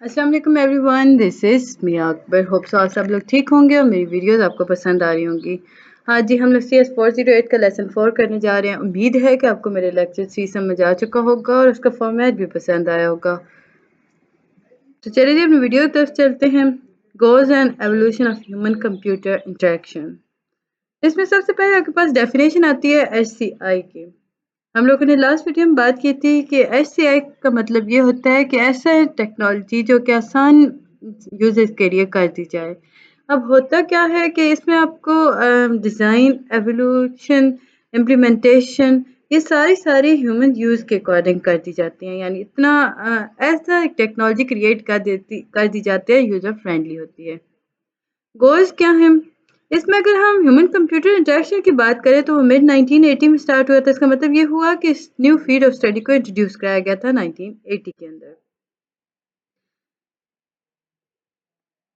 अस्सलाम वालेकुम everyone, this is Mia Akbar. Hope so आप सब लोग ठीक होंगे और मेरी वीडियोस आपको पसंद आ रही होंगी। हाँ जी, हम लोग CS 408 का लेसन 4 करने जा रहे हैं। उम्मीद है कि आपको मेरे लेक्चर 3 समझ आ चुका होगा और उसका फॉर्मेट भी पसंद आया होगा। तो चलिए अपनी वीडियो की तरफ चलते हैं। Goals and evolution of human computer interaction. इसमें सबसे पहले आपके पास डेफिनेशन आती है HCI की। हम लोगों ने लास्ट वीडियो में बात की थी कि HCI का मतलब ये होता है कि ऐसा टेक्नोलॉजी जो कि आसान यूजर्स के लिए कर दी जाए। अब होता क्या है कि इसमें आपको डिज़ाइन, एवोल्यूशन, इम्प्लीमेंटेशन ये सारी ह्यूमन यूज़ के अकॉर्डिंग कर दी जाती हैं। यानी इतना ऐसा टेक्नोलॉजी क्रिएट कर दी जाती है यूज़र फ्रेंडली होती है। गोल्स क्या हैं? इसमें अगर हम ह्यूमन कंप्यूटर इंटरेक्शन की बात करें तो वो मिड 1980 में स्टार्ट हुआ था। इसका मतलब ये हुआ कि इस न्यू फील्ड ऑफ स्टडी को इंट्रोड्यूस कराया गया था 1980 के अंदर।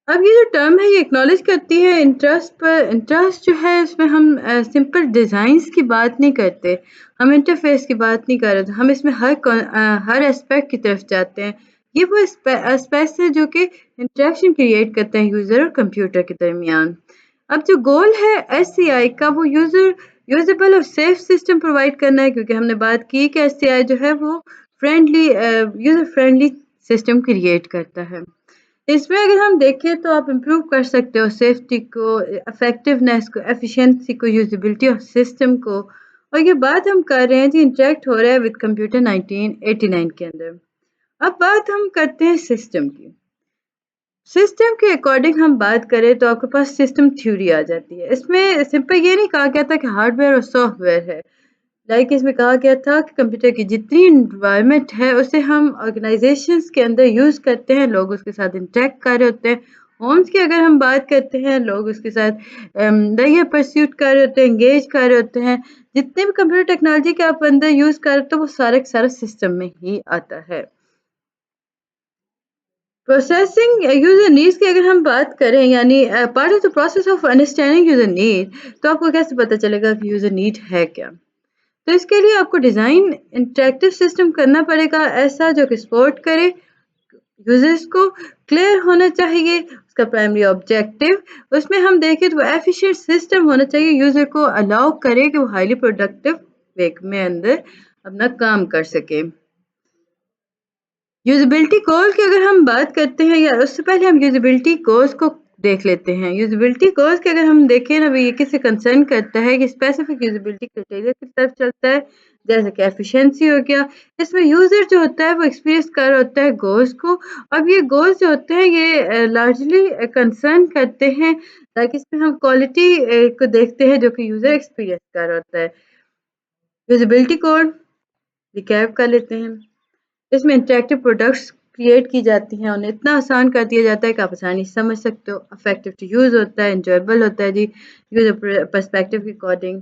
अब ये जो टर्म है ये एक्नॉलेज करती है इंटरेस्ट पर। इंटरेस्ट जो है इसमें हम सिंपल डिज़ाइंस की बात नहीं करते, हम इंटरफेस की बात नहीं कर रहे, हम इसमें हर एस्पेक्ट की तरफ जाते हैं। ये वो एस्पेक्ट है जो कि इंटरेक्शन क्रिएट करते हैं यूज़र और कंप्यूटर के दरमियान। अब जो गोल है SCI का वो यूजेबल और सेफ सिस्टम प्रोवाइड करना है, क्योंकि हमने बात की कि SCI जो है वो friendly user friendly system create करता है। इसमें अगर हम देखें तो आप इम्प्रूव कर सकते हो सेफ्टी को, इफेक्टिवनेस को, एफिशिएंसी को, यूजेबिलिटी ऑफ सिस्टम को। और ये बात हम कर रहे हैं जी इंटरेक्ट हो रहा है विद कंप्यूटर 1989 के अंदर। अब बात हम करते हैं सिस्टम की। सिस्टम के अकॉर्डिंग हम बात करें तो आपके पास सिस्टम थ्योरी आ जाती है। इसमें सिंपल ये नहीं कहा गया था कि हार्डवेयर और सॉफ्टवेयर है। लाइक इसमें कहा गया था कि कंप्यूटर की जितनी इन्वायरमेंट है उसे हम ऑर्गेनाइजेशंस के अंदर यूज़ करते हैं, लोग उसके साथ इंटरेक्ट कर रहे होते हैं। होम्स की अगर हम बात करते हैं, लोग उसके साथ रेगुलर परस्यूट कर रहे होते हैं, एंगेज कर रहे होते हैं। जितने भी कंप्यूटर टेक्नोलॉजी के आप अंदर यूज़ कर रहे हो तो वो सारा का सारा सिस्टम में ही आता है। प्रोसेसिंग यूजर नीड्स की अगर हम बात करें, यानी part of the process of understanding user need, तो आपको कैसे पता चलेगा कि यूजर नीड है क्या? तो इसके लिए आपको डिज़ाइन इंटरेक्टिव सिस्टम करना पड़ेगा, ऐसा जो कि सपोर्ट करे यूजर्स को। क्लियर होना चाहिए उसका प्राइमरी ऑब्जेक्टिव। उसमें हम देखें तो एफिशिएंट सिस्टम होना चाहिए, यूजर को अलाउ करे कि वो हाईली प्रोडक्टिव वे में अंदर अपना काम कर सके। यूजेबिलिटी गोल की अगर हम बात करते हैं, या उससे पहले हम यूजेबिलिटी गोल्स को देख लेते हैं। यूजेबिलिटी गोल्स के अगर हम देखें ना, ये किससे कंसर्न करता है कि स्पेसिफिक यूजेबिलिटी क्राइटेरिया की तरफ चलता है, जैसे कि एफिशिएंसी हो गया। इसमें यूजर जो होता है वो एक्सपीरियंस कर रहा होता है गोल्स को। अब ये गोल्स जो होते हैं ये लार्जली कंसर्न करते हैं, ताकि इसमें हम क्वालिटी को देखते हैं जो कि यूजर एक्सपीरियंस कर रहा होता है। यूजेबिलिटी कोड रिकैप कर लेते हैं। इसमें इंटरेक्टिव प्रोडक्ट्स क्रिएट की जाती हैं, उन्हें इतना आसान कर दिया जाता है कि आप आसानी से समझ सकते हो। इफेक्टिव टू यूज़ होता है, इंजॉयबल होता है जी यूज़र पर्सपेक्टिव के अकॉर्डिंग।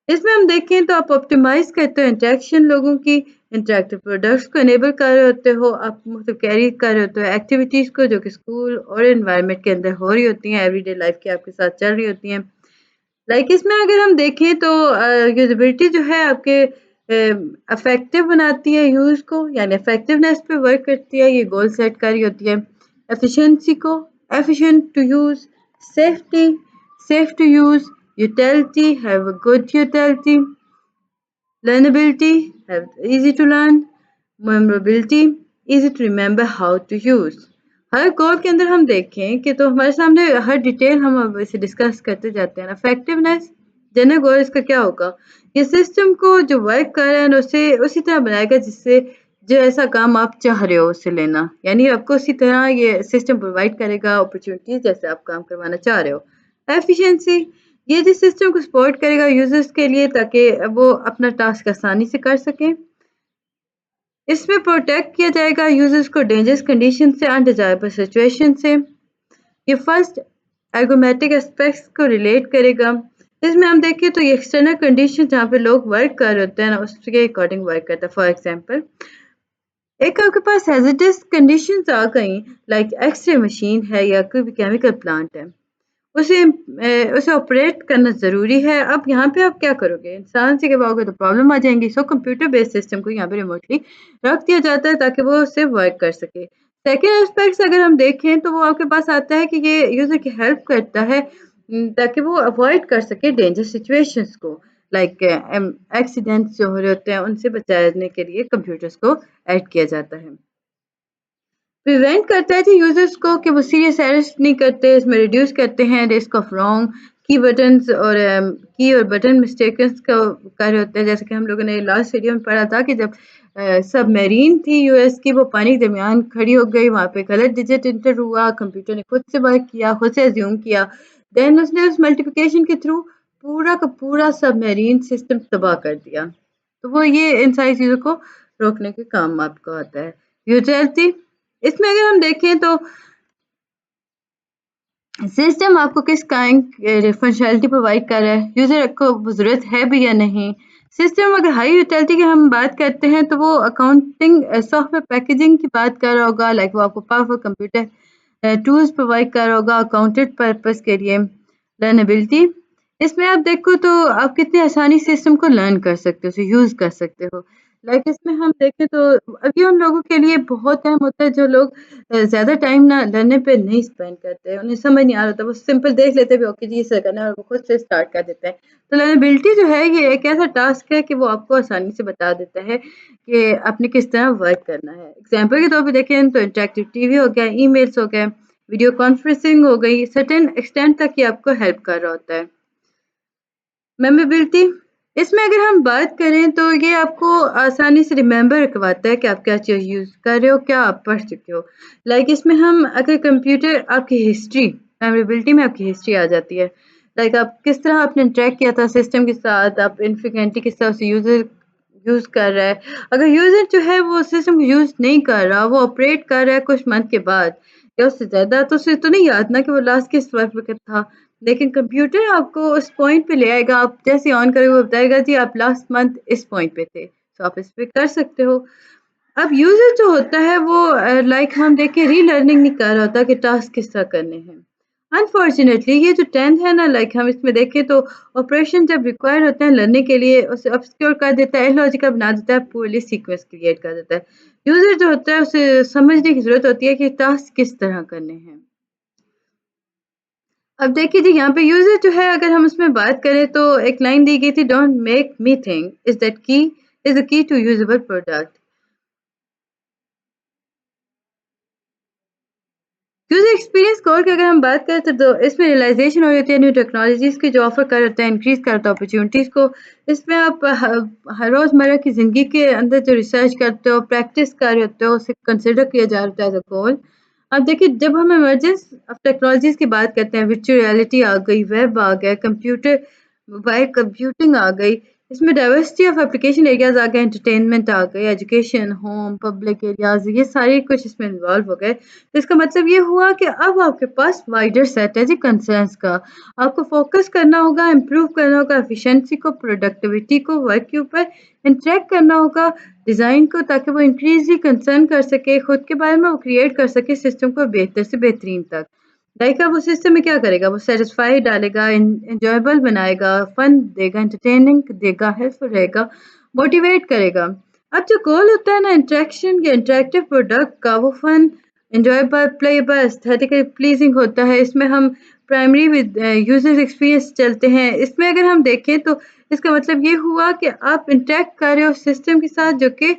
इसमें हम देखें तो आप ऑप्टिमाइज़ करते हो इंटरेक्शन लोगों की, इंटरेक्टिव प्रोडक्ट्स को इनेबल कर रहे होते हो, आप मतलब कैरी कर रहे होते हो एक्टिविटीज़ को जो कि स्कूल और एनवायरनमेंट के अंदर हो रही होती हैं, एवरीडे लाइफ की आपके साथ चल रही होती हैं। लाइक इसमें अगर हम देखें तो यूज़ेबिलिटी जो है आपके इफ़ेक्टिव बनाती है यूज़ को, यानी इफ़ेक्टिवनेस पे वर्क करती है, ये गोल सेट कर रही होती है। एफिशिएंसी को, efficient to use, safety, safe to use, utility, have a good utility, learnability, have easy to learn, memorability, easy to remember how to use. हर गोल के अंदर हम देखें कि तो हमारे सामने हर डिटेल हम अब इसे डिस्कस करते जाते हैं। इफेक्टिवनेस, जनरल गोल इसका क्या होगा? ये सिस्टम को जो वर्क कर रहा है ना उसे उसी तरह बनाएगा जिससे जो ऐसा काम आप चाह रहे हो उससे लेना, यानी आपको उसी तरह ये सिस्टम प्रोवाइड करेगा अपॉर्चुनिटीज जैसे आप काम करवाना चाह रहे हो। एफिशिएंसी, ये जिस सिस्टम को सपोर्ट करेगा यूजर्स के लिए ताकि वो अपना टास्क आसानी से कर सकें। इसमें प्रोटेक्ट किया जाएगा यूजर्स को डेंजरस कंडीशन से, अनडिजायरेबल सिचुएशन से। ये फर्स्ट एर्गोमेटिक एस्पेक्ट्स को रिलेट करेगा। इसमें हम देखें तो ये एक्सटर्नल कंडीशन जहाँ पे लोग वर्क कर रहे होते हैं ना उसके अकॉर्डिंग वर्क करता है। फॉर एग्जांपल एक आपके पास हैज़ार्डस कंडीशंस आ गई, लाइक एक्सरे मशीन है या कोई भी केमिकल प्लांट है, उसे ऑपरेट करना ज़रूरी है। अब यहाँ पे आप क्या करोगे? इंसान से करवाओगे तो प्रॉब्लम आ जाएंगी। सो कंप्यूटर बेस्ड सिस्टम को यहाँ पे रिमोटली रख दिया जाता है ताकि वो उससे वर्क कर सके। सेकंड एस्पेक्ट्स अगर हम देखें तो वो आपके पास आता है कि ये यूज़र की हेल्प करता है ताकि वो अवॉइड कर सके डेंजर सिचुएशंस को लाइक एक्सीडेंट्स जो हो रहे होते हैं उनसे बचाने के लिए कंप्यूटर्स को ऐड किया जाता है। प्रिवेंट करता है जी यूजर्स को कि वो सीरियस एरर्स नहीं करते, इसमें रिड्यूस करते हैं रिस्क ऑफ रॉन्ग की बटन्स और की और बटन मिस्टेक्स का कार्य होता है। जैसे कि हम लोगों ने लास्ट वीडियो में पढ़ा था कि जब सबमरीन थी यूएस की, वो पानी के दरमियान खड़ी हो गई, वहाँ पे गलत डिजिट इंटर हुआ, कंप्यूटर ने खुद से वर्क किया, खुद से एज्यूम किया, देन उसने उस मल्टीप्लिकेशन के थ्रू पूरा का पूरा सबमरीन सिस्टम तबाह कर दिया। तो वो ये इन सारी चीज़ों को रोकने के काम आपको आता है। यूटिलिटी इसमें अगर हम देखें तो सिस्टम आपको किस काइंड फंक्शनैलिटी प्रोवाइड कर रहा है, यूज़र को वो ज़रूरत है भी या नहीं। सिस्टम अगर हाई यूटिलिटी की हम बात करते हैं तो वो अकाउंटिंग सॉफ्टवेयर पैकेजिंग की बात कर रहा होगा, लाइक वो आपको पावरफुल कंप्यूटर टूल्स प्रोवाइड कर रहा होगा अकाउंटेड पर्पस के लिए। लर्नेबिलिटी इसमें आप देखो तो आप कितनी आसानी से सिस्टम को लर्न कर सकते हो, उसे यूज़ कर सकते हो। लाइक इसमें हम देखें तो अभी उन लोगों के लिए बहुत टाइम होता है जो लोग ज़्यादा टाइम ना लर्निंग पे नहीं स्पेंड करते हैं, उन्हें समझ नहीं आ रहा होता, वो सिंपल देख लेते हैं भी ओके जी इसे करना है और वो खुद से स्टार्ट कर देते हैं। तो लर्नेबिलिटी जो है ये एक ऐसा टास्क है कि वो आपको आसानी से बता देता है कि आपने किस तरह वर्क करना है। एग्जाम्पल के तौर पे देखें तो इंटरेक्टिव टीवी हो गया, ईमेल्स हो गए, वीडियो कॉन्फ्रेंसिंग हो गई, सर्टेन एक्सटेंट तक ये आपको हेल्प कर रहा होता है। मेमोरेबिलिटी इसमें अगर हम बात करें तो ये आपको आसानी से रिमेंबर करवाता है कि आप क्या चीज़ यूज़ कर रहे हो, क्या आप पढ़ चुके हो। लाइक इसमें हम अगर कंप्यूटर आपकी हिस्ट्री मेमोरेबिलिटी में आपकी हिस्ट्री आ जाती है। लाइक आप किस तरह आपने इंटरेक्ट किया था सिस्टम के साथ, आप इनफ्रीक्वेंटली किस तरह से यूज़र यूज़ कर रहा है। अगर यूज़र जो है वो सिस्टम को यूज़ नहीं कर रहा, वो ऑपरेट कर रहा है कुछ मंथ के बाद या उससे ज़्यादा, तो उसे तो नहीं याद ना कि वो लास्ट किस वर्क पे था। लेकिन कंप्यूटर आपको उस पॉइंट पे ले आएगा, आप जैसे ऑन करोगे वो बताएगा जी आप लास्ट मंथ इस पॉइंट पे थे, तो आप इस पे कर सकते हो। अब यूज़र जो होता है वो लाइक हम देखें रीलर्निंग नहीं कर रहा होता कि टास्क किस तरह करने हैं। अनफॉर्चुनेटली ये जो 10th है ना, लाइक हम इसमें देखें तो ऑपरेशन जब रिक्वायर्ड होते हैं लर्निंग के लिए उसे ऑब्सक्योर कर देता है, इलॉजिकल बना देता है, पूरली सीक्वेंस क्रिएट कर देता है। यूज़र जो होता है उसे समझने की ज़रूरत होती है कि टास्क किस तरह करने हैं। अब देखिए जी यहाँ पे यूज़र जो है अगर हम उसमें बात करें तो एक लाइन दी गई थी, don't make me think is that key is the key to usable product. User experience score की अगर हम बात करें तो इसमें रियलाइज़ेशन हो रही होती है न्यू टेक्नोलॉजीज़ की जो ऑफ़र कर होता है, इंक्रीज़ करता है अपॉर्च्युनिटीज़ को। इसमें आप हर रोज़मर्रा की ज़िंदगी के अंदर जो रिसर्च करते हो, प्रैक्टिस कर रहे होते हो, उसे कंसिडर किया जा रहा है एज़ अ गोल। अब देखिए जब हम इमर्जेंस ऑफ टेक्नोलॉजीज़ की बात करते हैं, वर्चुअल रियलिटी आ गई, वेब आ गया, कंप्यूटर मोबाइल कंप्यूटिंग आ गई, इसमें डाइवर्सिटी ऑफ एप्लीकेशन एरियाज़ आ गए, एंटरटेनमेंट आ गई, एजुकेशन, होम, पब्लिक एरियाज़, ये सारे कुछ इसमें इन्वॉल्व हो गए। तो इसका मतलब ये हुआ कि अब आपके पास वाइडर सेट है जी कंसर्न्स का। आपको फोकस करना होगा, इम्प्रूव करना होगा एफिशिएंसी को, प्रोडक्टिविटी को, वर्क के ऊपर इंटरेक्ट करना होगा डिज़ाइन को, ताकि वो इंक्रीज़ली कंसर्न कर सके, खुद के बारे में वो क्रिएट कर सके सिस्टम को बेहतर से बेहतरीन तक। लाइक अब उस सिस्टम में क्या करेगा, वो सैटिस्फाई डालेगा, एन्जॉयबल बनाएगा, फन देगा, एंटरटेनिंग देगा, हेल्पफुल रहेगा, मोटिवेट करेगा। अब जो गोल होता है ना इंटरेक्शन या इंटरेक्टिव प्रोडक्ट का, वो fun, enjoyable, playable, aesthetically pleasing होता है। इसमें हम प्राइमरी विद यूज़र एक्सपीरियंस चलते हैं। इसमें अगर हम देखें तो इसका मतलब ये हुआ कि आप इंटरेक्ट कर रहे हो सिस्टम के साथ जो कि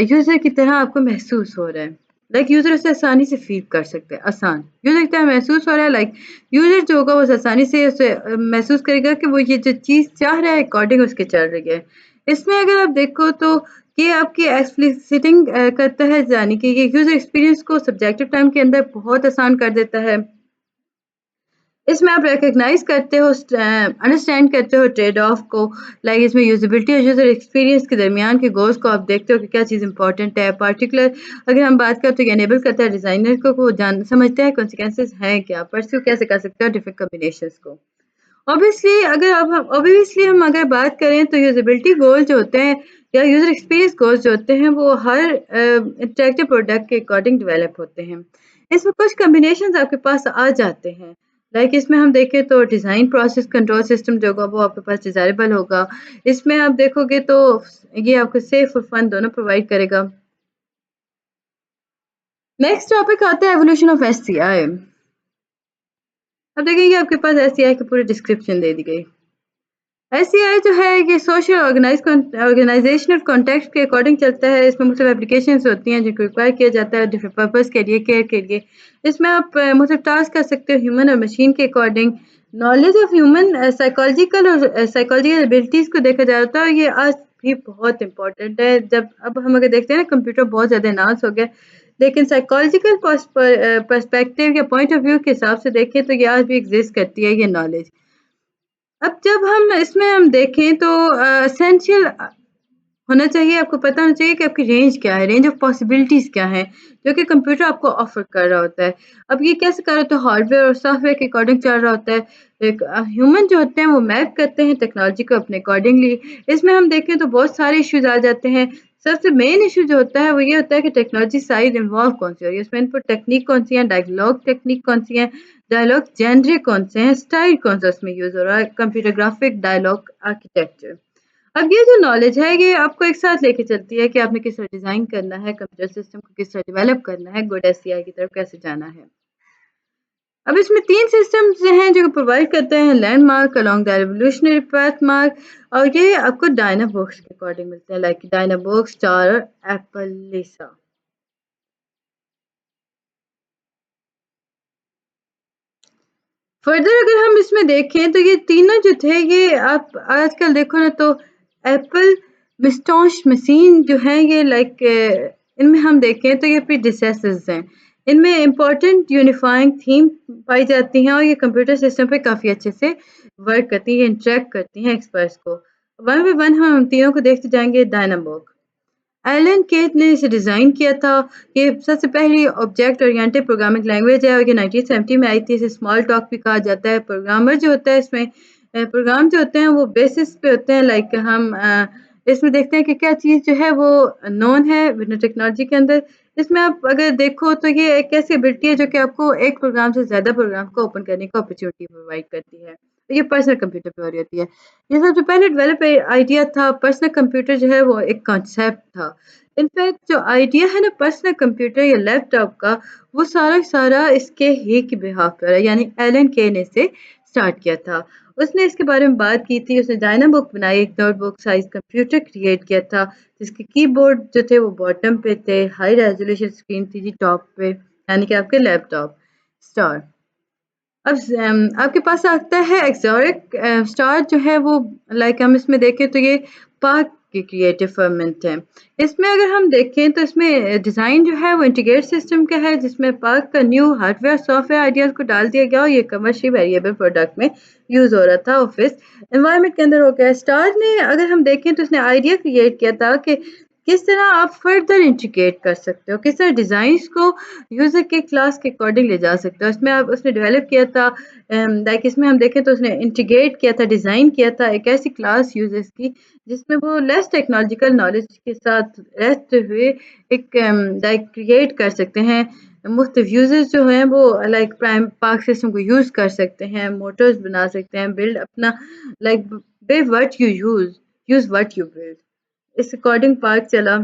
यूज़र की तरह आपको महसूस हो रहा है। लाइक यूज़र उसे आसानी से फ़ील कर सकते हैं, आसान। यूज़र की तरह महसूस हो रहा है, लाइक यूज़र जो होगा वो आसानी से उसे महसूस करेगा कि वो ये जो चीज़ चाह रहा है अकॉर्डिंग उसके चल रही है। इसमें अगर आप देखो तो ये आपकी एक्सप्लिसिटिंग करता है, यानी कि ये यूज़र एक्सपीरियंस को सब्जेक्टिव टाइम के अंदर बहुत आसान कर देता है। इसमें आप रिकॉग्नाइज़ करते हो अंडरस्टैंड करते हो ट्रेड ऑफ को, लाइक इसमें यूज़ेबिलिटी और यूज़र एक्सपीरियंस के दरमियान के गोल्स को आप देखते हो कि क्या चीज़ इंपॉर्टेंट है। पार्टिकुलर अगर हम बात करें तो ये इनेबल करता है डिज़ाइनर को वो जान समझता है कॉन्सिक्वेंसेस हैं क्या, परस्यू कैसे कर सकते हो डिफरेंट कॉम्बिनेशंस को। ऑब्वियसली हम अगर बात करें तो यूज़ेबिलिटी गोल जो होते हैं या यूज़र एक्सपीरियंस गोल्स जो होते हैं वो हर इंटरैक्टिव प्रोडक्ट के अकॉर्डिंग डेवलप होते हैं। इसमें कुछ कॉम्बिनेशंस आपके पास आ जाते हैं। लाइक इसमें हम देखें तो डिज़ाइन प्रोसेस कंट्रोल सिस्टम जो होगा वो आपके पास डिज़ायरेबल होगा। इसमें आप देखोगे तो ये आपको सेफ और फन दोनों प्रोवाइड करेगा। नेक्स्ट टॉपिक आता है एवोल्यूशन ऑफ एससीआई। अब देखेंगे आपके पास एससीआई की पूरी डिस्क्रिप्शन दे दी गई। एससीआई जो है ये सोशल ऑर्गेनाइजेशनल कॉन्टेक्स्ट के अकॉर्डिंग चलता है। इसमें मुख्तलिफ एप्लीकेशंस होती हैं जिनको रिक्वायर किया जाता है डिफरेंट पर्पस के लिए, केयर के लिए। इसमें आप मुख्तलिफ टास्क कर सकते हो ह्यूमन और मशीन के according. Knowledge of human psychological और साइकोलॉजिकल एबिलिटीज़ को देखा जाता है, ये आज भी बहुत इंपॉर्टेंट है। जब अब हम अगर देखते हैं ना कंप्यूटर बहुत ज़्यादा एडवांस हो गया, लेकिन साइकोलॉजिकल पर्सपेक्टिव या पॉइंट ऑफ व्यू के हिसाब से देखें तो ये आज भी एग्जिस्ट करती है ये नॉलेज। अब जब हम इसमें हम देखें तो एसेंशियल होना चाहिए, आपको पता होना चाहिए कि आपकी रेंज क्या है, रेंज ऑफ पॉसिबिलिटीज़ क्या है, जो कि कंप्यूटर आपको ऑफ़र कर रहा होता है। अब ये कैसे कर रहा होता है, हार्डवेयर और सॉफ्टवेयर के अकॉर्डिंग चल रहा होता है। एक ह्यूमन जो होते हैं वो मैप करते हैं टेक्नोलॉजी को अपने अकॉर्डिंगली। इसमें हम देखें तो बहुत सारे इश्यूज़ आ जाते हैं। सबसे मेन इश्यू जो होता है वो ये होता है कि टेक्नोलॉजी साइड इन्वॉल्व कौन सी हो रही है, इसमें इनपुट टेक्निक कौन सी है, डायलॉग टेक्निक कौन सी है, डायलॉग जेनरे कौन से हैं, स्टाइल कौन सा उसमें यूज़ हो रहा है, कंप्यूटर ग्राफिक डायलॉग आर्किटेक्चर। अब ये जो नॉलेज है ये आपको एक साथ लेके चलती है कि आपने किस तरह डिज़ाइन करना है, कंप्यूटर सिस्टम को किस तरह डेवलप करना है, गुड एससीआई की तरफ कैसे जाना है। अब इसमें 3 सिस्टम्स हैं जो प्रोवाइड करते हैं landmark along the revolutionary path mark, और ये आपको डायनाबुक्स के अकॉर्डिंग मिलते हैं, लाइक डायनाबुक्स, स्टार और एप्पल लिसा। फर्दर अगर हम इसमें देखें तो ये तीनों जो थे ये आप आजकल देखो ना तो एप्पल मिस्टॉश मशीन जो है ये लाइक इनमें हम देखें तो ये प्रीडिसेसर्स हैं। इनमें इम्पोर्टेंट यूनिफाइंग थीम पाई जाती हैं और ये कंप्यूटर सिस्टम पे काफ़ी अच्छे से वर्क करती हैं, इंटरेक्ट करती हैं एक्सपर्ट्स को। वन बाय वन हम तीनों को देखते जाएंगे। डायनामोग एलन केट ने इसे डिज़ाइन किया था। ये सबसे पहली ऑब्जेक्ट ओरिएंटेड प्रोग्रामिंग लैंग्वेज है और ये 1970 में आई थी। इसे स्मॉल टॉक भी कहा जाता है। प्रोग्रामर जो होता है इसमें प्रोग्राम जो होते हैं वो बेसिस पे होते हैं, लाइक हम इसमें देखते हैं कि क्या चीज़ जो है वो नोन है टेक्नोलॉजी के अंदर। इसमें आप अगर देखो तो ये एक ऐसी एबिलिटी है जो कि आपको एक प्रोग्राम से ज़्यादा प्रोग्राम को ओपन करने का अपॉर्चुनिटी प्रोवाइड करती है। ये पर्सनल कंप्यूटर पे हो रही होती है। ये सबसे पहले डेवलप आइडिया था। पर्सनल कंप्यूटर जो है वो एक कॉन्सेप्ट था। इनफैक्ट जो आइडिया है ना पर्सनल कंप्यूटर या लैपटॉप का, वो सारा इसके ही के बिहाफ पर है, यानी एलन के ने इसे स्टार्ट किया था। उसने इसके बारे में बात की थी। उसने डायनाबुक बनाई, एक नोटबुक साइज कंप्यूटर क्रिएट किया था जिसके कीबोर्ड जो थे वो बॉटम पे थे, हाई रेजोल्यूशन स्क्रीन थी जी टॉप पे, यानी कि आपके लैपटॉप स्टार। अब आपके पास आता है एक्सोरिक स्टार जो है वो, लाइक हम इसमें देखें तो ये पार्क की क्रिएटिव फर्मेंट है। इसमें अगर हम देखें तो इसमें डिज़ाइन जो है वो इंटीग्रेटेड सिस्टम का है जिसमें पार्क का न्यू हार्डवेयर सॉफ्टवेयर आइडियाज़ को डाल दिया गया और ये कमर्शियल वेरिएबल प्रोडक्ट में यूज़ हो रहा था ऑफिस एनवायरनमेंट के अंदर हो गया। स्टार ने अगर हम देखें तो उसने आइडिया क्रिएट किया था कि किस तरह आप फर्दर इंटीग्रेट कर सकते हो, किस तरह डिज़ाइंस को यूज़र के क्लास के अकॉर्डिंग ले जा सकते हो। इसमें आप उसने डेवलप किया था, लाइक इसमें हम देखें तो उसने इंटीग्रेट किया था, डिज़ाइन किया था एक ऐसी क्लास यूज़र्स की जिसमें वो लेस टेक्नोलॉजिकल नॉलेज के साथ रहते हुए एक लाइक क्रिएट कर सकते हैं। मुख्तलिफ यूज़र्स जो हैं वो लाइक प्राइम पार्क सिस्टम को यूज़ कर सकते हैं, मोटर्स बना सकते हैं, बिल्ड अपना like be what you use what you build, इस अकॉर्डिंग पार्क चला।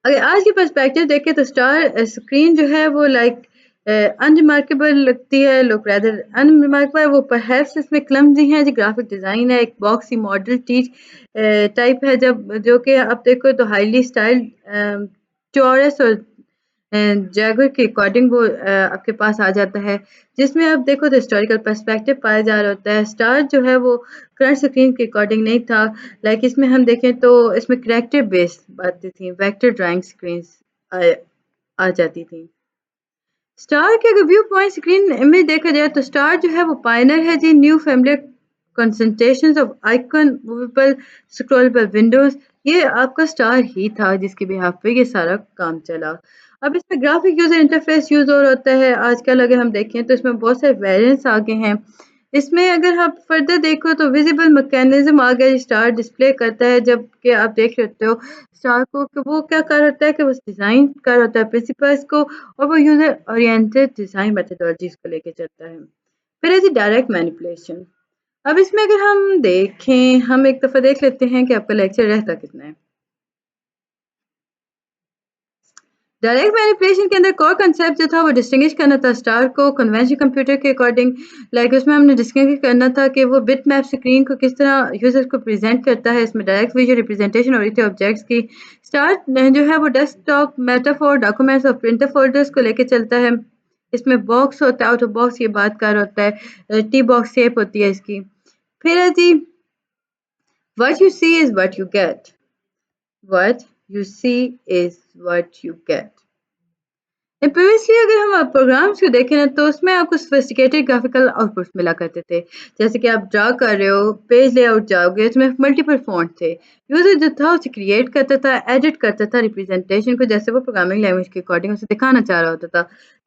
अगर आज की पर्सपेक्टिव देखें तो स्टार स्क्रीन जो है वो लाइक अनरिमार्केबल लगती है, लुक रादर अनरिमार्केबल। वो परहैप्स इसमें क्लमजी है, जो ग्राफिक डिज़ाइन है एक बॉक्सी मॉडल टीच टाइप है, जब जो कि आप देखो तो हाईली स्टाइल चौरस और जैगर के अकॉर्डिंग वो आपके पास आ जाता है, जिसमें आप देखो तो हिस्टोरिकल पर्सपेक्टिव पाया जा रहा होता है। स्टार जो है वो करंट स्क्रीन के अकॉर्डिंग नहीं था, लाइक इसमें हम देखें तो इसमें करैक्टर बेस्ड बातें थी, वेक्टर ड्राइंग स्क्रीन्स आ, आ जाती थी। स्टार के अगर व्यू पॉइंट स्क्रीन में देखा जाए तो स्टार जो है वो पायनर है जी new familiar concentrations of icon movable scrollable windows. ये आपका स्टार ही था जिसके बिहाफ पे ये सारा काम चला। अब इसमें ग्राफिक यूजर इंटरफेस यूज और होता है आजकल। अगर हम देखें तो इसमें बहुत सारे वेरिएंट्स आ गए हैं। इसमें अगर आप फर्दर देखो तो विजिबल मैकेनिज्म आ गया, स्टार डिस्प्ले करता है जबकि आप देख सकते हो स्टार को कि वो क्या कर होता है कि वो डिज़ाइन कर होता है प्रिंसिपल्स को, और वो यूज़र ओरिएंटेड डिज़ाइन मेथोडोलॉजीज़ को लेके चलता है। फिर है जी डायरेक्ट मैनिपुलेशन। अब इसमें अगर हम देखें, हम एक दफ़ा देख लेते हैं कि आपका लेक्चर रहता कितना है। डायरेक्ट मैनिपुलेशन के अंदर कोर कंसेप्ट जो था वो डिस्टिंग्विश करना था स्टार को कन्वेंशनल कंप्यूटर के अकॉर्डिंग, लाइक उसमें हमने डिस्टिंग्विश करना था कि वो बिट मैप स्क्रीन को किस तरह यूजर्स को प्रेजेंट करता है। इसमें डायरेक्ट विजुअल रिप्रेजेंटेशन हो रही थी ऑब्जेक्ट्स की। स्टार जो है वो डेस्कटॉप मेटाफोर डॉक्यूमेंट्स और प्रिंटर फोल्डर्स को लेके चलता है। इसमें बॉक्स होता है, आउट ऑफ बॉक्स ये बात कर होता है, टी बॉक्स शेप होती है इसकी। फिर है जी what you see is what you get, what you see is what you get. Previously अगर हम प्रोग्राम्स को देखें ना तो उसमें आपको सोफिस्टिकेटेड ग्राफिकल आउटपुट्स मिला करते थे। जैसे कि आप ड्रा कर रहे हो, पेज लेआउट जाओगे, उसमें मल्टीपल फॉन्ट थे। यूजर जो था उसे क्रिएट करता था, एडिट करता था रिप्रेजेंटेशन को जैसे वो प्रोग्रामिंग लैंग्वेज के अकॉर्डिंग उसे दिखाना चाह रहा होता था।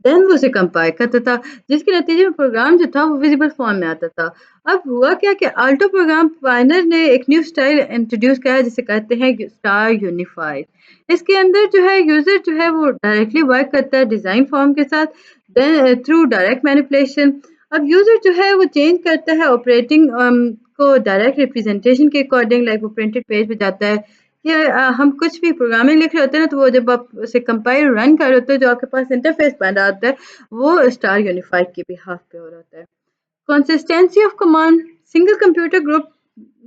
देन वो उसे कंपाइल करता था, जिसके नतीजे में प्रोग्राम जो था वो विजिबल फॉर्म में आता था। अब हुआ क्या कि आल्टो प्रोग्राम पाइनर ने एक न्यू स्टाइल इंट्रोड्यूस किया है जिसे कहते हैं स्टार यूनिफाइड। इसके अंदर जो है यूजर जो है वो डायरेक्टली वर्क करता है डिजाइन फॉर्म के साथ, देन थ्रू डायरेक्ट मैनिपुलेशन। अब यूजर जो है वो चेंज करता है ऑपरेटिंग को डायरेक्ट रिप्रेजेंटेशन के अकॉर्डिंग, लाइक वो प्रिंटेड पेज पे जाता है कि हम कुछ भी प्रोग्रामिंग लिख रहे होते हैं ना तो वो जब आप उसे कंपाइल रन कर रहे होते हो जो आपके पास इंटरफेस बन रहा होता है वो स्टार यूनिफाइड के बिहाफ पे हो रहा होता है। Consistency of command, single computer group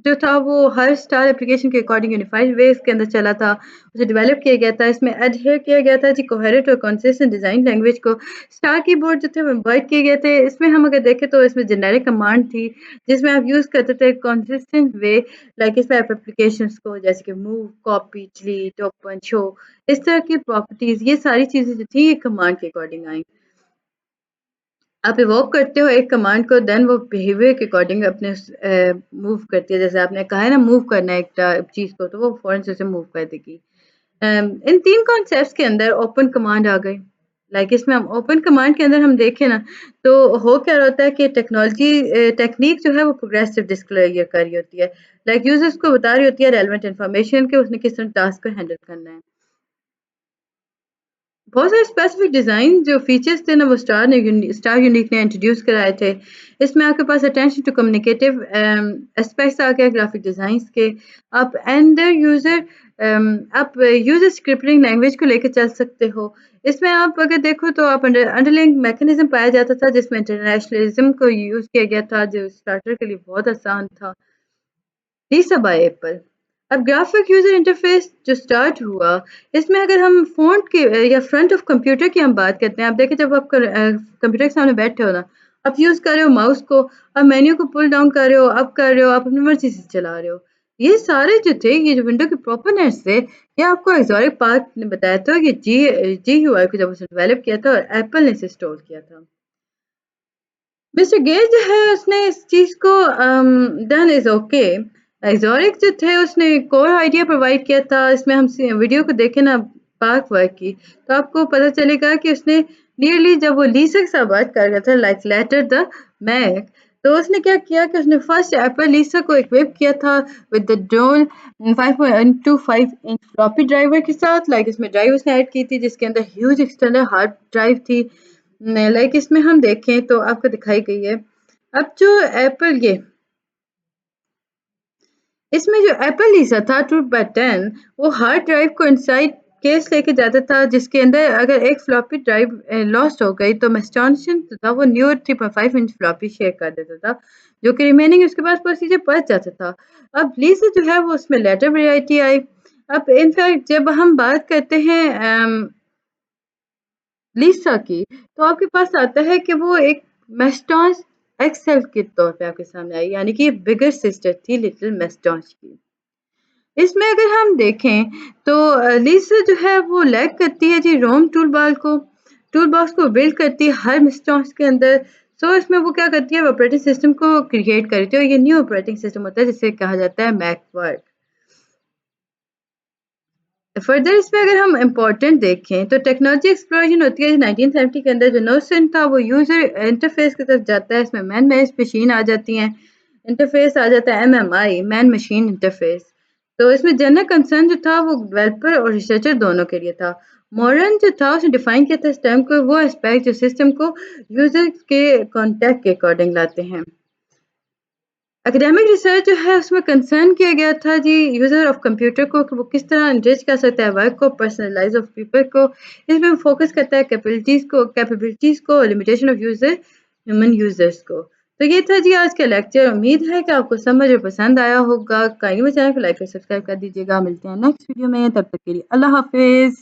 जो था वो हर स्टार एप्लीकेशन के अकॉर्डिंग यूनिफाइड वे इसके अंदर चला था, उसे डेवलप किया गया था। इसमें एडहेयर किया गया था जी कोहेरेंट और कंसिस्टेंट डिजाइन लैंग्वेज को। स्टार कीबोर्ड जो थे वो इम्बॉड किए गए थे। इसमें हम अगर देखें तो इसमें जेनेरिक कमांड थी जिसमें आप यूज करते थे कंसिस्टेंट वे, लाइक इसमें आप एप्लीकेशंस को जैसे कि move, copy, delete, open, show, इस तरह की प्रॉपर्टीज ये सारी चीजें जो थी ये कमांड के अकॉर्डिंग आई। आप इवोक करते हो एक कमांड को, देन वो बिहेवियर के अकॉर्डिंग अपने मूव करती है। जैसे आपने कहा है ना मूव करना है एक चीज को तो वो फौरन से उसे मूव कर देगी। इन तीन कॉन्सेप्ट्स के अंदर ओपन कमांड आ गई। लाइक इसमें हम ओपन कमांड के अंदर हम देखें ना तो हो क्या होता है कि टेक्नोलॉजी टेक्निक जो है वो प्रोग्रेसिव डिस्क्लोजर कर रही होती है। लाइक यूजर्स को बता रही होती है रेलेवेंट इन्फॉर्मेशन के उसने किस तरह टास्क को हैंडल करना है। बहुत सारे स्पेसिफिक डिज़ाइन जो फीचर्स थे ना वो स्टार यूनिक ने इंट्रोड्यूस कराए थे। इसमें आपके पास अटेंशन टू कम्युनिकेटिव एस्पेक्ट्स आ गए ग्राफिक डिज़ाइंस के। आप आप यूजर स्क्रिप्टिंग लैंग्वेज को लेकर चल सकते हो। इसमें आप अगर देखो तो आप अंडरलाइंग मैकेनिज्म पाया जाता था जिसमें इंटरनेशनलिज्म को यूज़ किया गया था जो स्टार्टर के लिए बहुत आसान था। लीसा बाय एप्पल। अब ग्राफिक यूजर इंटरफेस जो स्टार्ट हुआ इसमें अगर हम फ़ॉन्ट के या फ्रंट ऑफ कंप्यूटर की हम बात करते हैं, आप देखिए जब आप कंप्यूटर के सामने बैठे हो ना, आप यूज़ कर रहे हो माउस को, आप मेन्यू को पुल डाउन कर रहे हो, अप कर रहे हो, आप अपनी मर्ज़ी से चला रहे हो। ये सारे जो थे ये जो विंडो के प्रोपोनेंट्स थे, ये आपको एक्सोटिक पार्ट ने बताया था कि जीयूआई को जब उसने डेवलप किया था और एप्पल ने इसे इंस्टॉल किया था। मिस्टर गेट जो है उसने इस चीज़ को डन इज़ ओके। एक्सोरिक जो थे उसने कोर आइडिया प्रोवाइड किया था। इसमें हम वीडियो को देखें ना पार्क वर्क की तो आपको पता चलेगा कि उसने नियरली जब वो लीसा के साथ बात कर रहा था लाइक लेटर द मैक, तो उसने क्या किया कि उसने फर्स्ट एप्पल लीसा को इक्विप किया था विद द डोल 5.25 इंच फ्लॉपी ड्राइवर के साथ। लाइक इसमें ड्राइव उसने ऐड की थी जिसके अंदर ह्यूज एक्सटर्नल हार्ड ड्राइव थी। लाइक इसमें हम देखें तो आपको दिखाई गई है। अब जो एप्पल ये इसमें जो एप्पल लीसा था 2/10 वो हार्ड ड्राइव को इनसाइड केस लेके जाता था जिसके अंदर अगर एक फ्लॉपी ड्राइव लॉस्ट हो गई तो मेस्टॉनशन था वो न्यू 3.5 इंच फ्लॉपी शेयर कर देता था जो कि रिमेनिंग उसके पास प्रोसीजर बच जाता था। अब लीसा जो है वो उसमें लेटर वेराइटी आई। अब इनफैक्ट जब हम बात करते हैं लीसा की तो आपके पास आता है कि वो एक मेस्टॉन्स एक्सेल के तौर पे आपके सामने आई, यानी कि बिगर सिस्टर थी लिटिल मेस्टॉन्स की। इसमें अगर हम देखें तो लीसा जो है वो लैग करती है जी रोम टूल बॉक्स को बिल्ड करती है हर मेस्टॉन्स के अंदर। सो इसमें वो क्या करती है ऑपरेटिंग सिस्टम को क्रिएट करती है और ये न्यू ऑपरेटिंग सिस्टम होता है जिसे कहा जाता है मैक वर्क। फर्दर इसमें अगर हम इम्पोर्टेंट देखें तो टेक्नोलॉजी एक्सप्लोजन होती है 1970 के अंदर। जो नोशन था वो यूजर इंटरफेस की तरफ जाता है। इसमें मैन मेज मशीन आ जाती हैं, इंटरफेस आ जाता है एमएमआई मैन मशीन इंटरफेस। तो इसमें जनरल कंसर्न जो था वो डेवलपर और रिसर्चर दोनों के लिए था। मॉडर्न जो था उसने डिफाइन किया था इस टर्म को वो एस्पेक्ट जो सिस्टम को यूजर के कॉन्टेक्ट के अकॉर्डिंग लाते हैं। اکیڈیمک ریسرچ جو ہے اس میں کنسرن کیا گیا تھا جی یوزر آف کمپیوٹر کو کہ وہ کس طرح انریچ کر سکتا ہے ورک کو پرسنلائز آف پیپر کو. اس میں فوکس کرتا ہے کیپیبلٹیز کو limitation of user human users کو. تو یہ تھا جی آج کا لیکچر. امید ہے کہ آپ کو سمجھ اور پسند آیا ہوگا. کائنڈلی چینل کو لائک اور سبسکرائب کر دیجیے گا. ملتے ہیں نیکسٹ ویڈیو میں. تب تک کے لیے اللہ حافظ.